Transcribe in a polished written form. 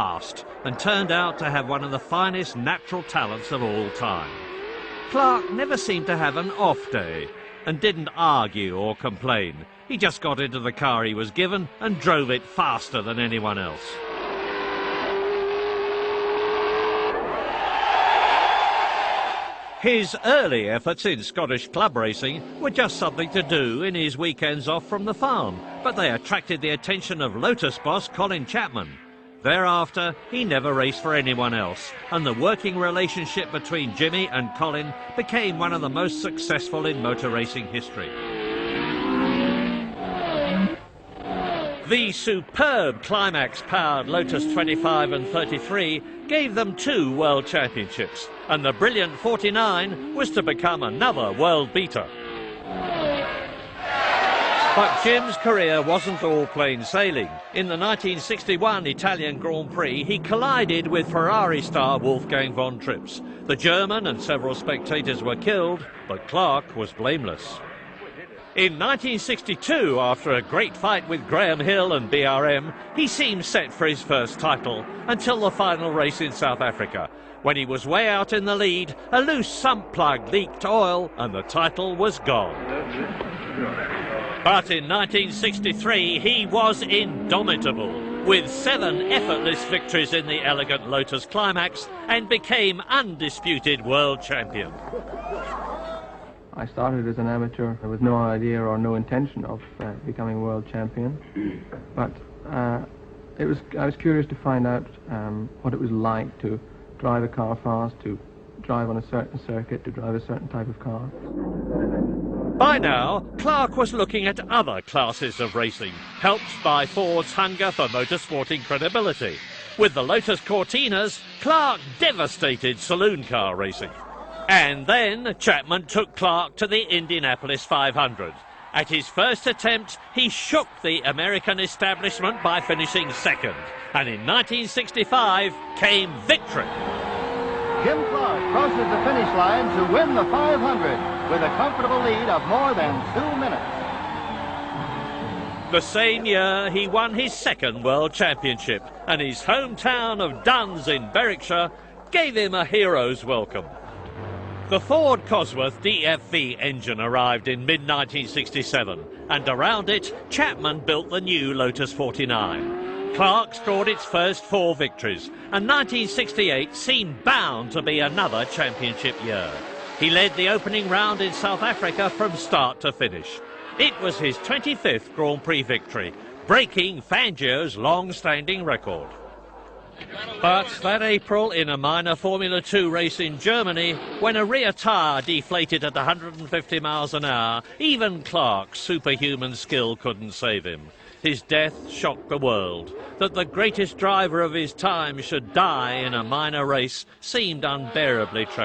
fast and turned out to have one of the finest natural talents of all time. Clark never seemed to have an off day and didn't argue or complain. He just got into the car he was given and drove it faster than anyone else. His early efforts in Scottish club racing were just something to do in his weekends off from the farm, but they attracted the attention of Lotus boss Colin Chapman. Thereafter, he never raced for anyone else, and the working relationship between Jimmy and Colin became one of the most successful in motor racing history. The superb climax-powered Lotus 25 and 33 gave them 2 world championships, and the brilliant 49 was to become another world beater. But Jim's career wasn't all plain sailing. In the 1961 Italian Grand Prix, he collided with Ferrari star Wolfgang von Trips. The German and several spectators were killed, but Clark was blameless. In 1962, after a great fight with Graham Hill and BRM, he seemed set for his first title until the final race in South Africa. When he was way out in the lead, a loose sump plug leaked oil and the title was gone. But in 1963, he was indomitable, with 7 effortless victories in the elegant Lotus Climax, and became undisputed world champion. I started as an amateur. There was no idea or no intention of becoming world champion, but I was curious to find out what it was like to drive a car fast, to drive on a certain circuit, to drive a certain type of car. By now, Clark was looking at other classes of racing, helped by Ford's hunger for motorsporting credibility. With the Lotus Cortinas, Clark devastated saloon car racing. And then Chapman took Clark to the Indianapolis 500. At his first attempt, he shook the American establishment by finishing second. And in 1965 came victory. Jim Clark crosses the finish line to win the 500 with a comfortable lead of more than 2 minutes. The same year, he won his second world championship, and his hometown of Duns in Berwickshire gave him a hero's welcome. The Ford Cosworth DFV engine arrived in mid-1967, and around it, Chapman built the new Lotus 49. Clark scored its first 4 victories, and 1968 seemed bound to be another championship year. He led the opening round in South Africa from start to finish. It was his 25th Grand Prix victory, breaking Fangio's long-standing record. But that April, in a minor Formula 2 race in Germany, when a rear tyre deflated at 150 miles an hour, even Clark's superhuman skill couldn't save him. His death shocked the world. That the greatest driver of his time should die in a minor race seemed unbearably tragic.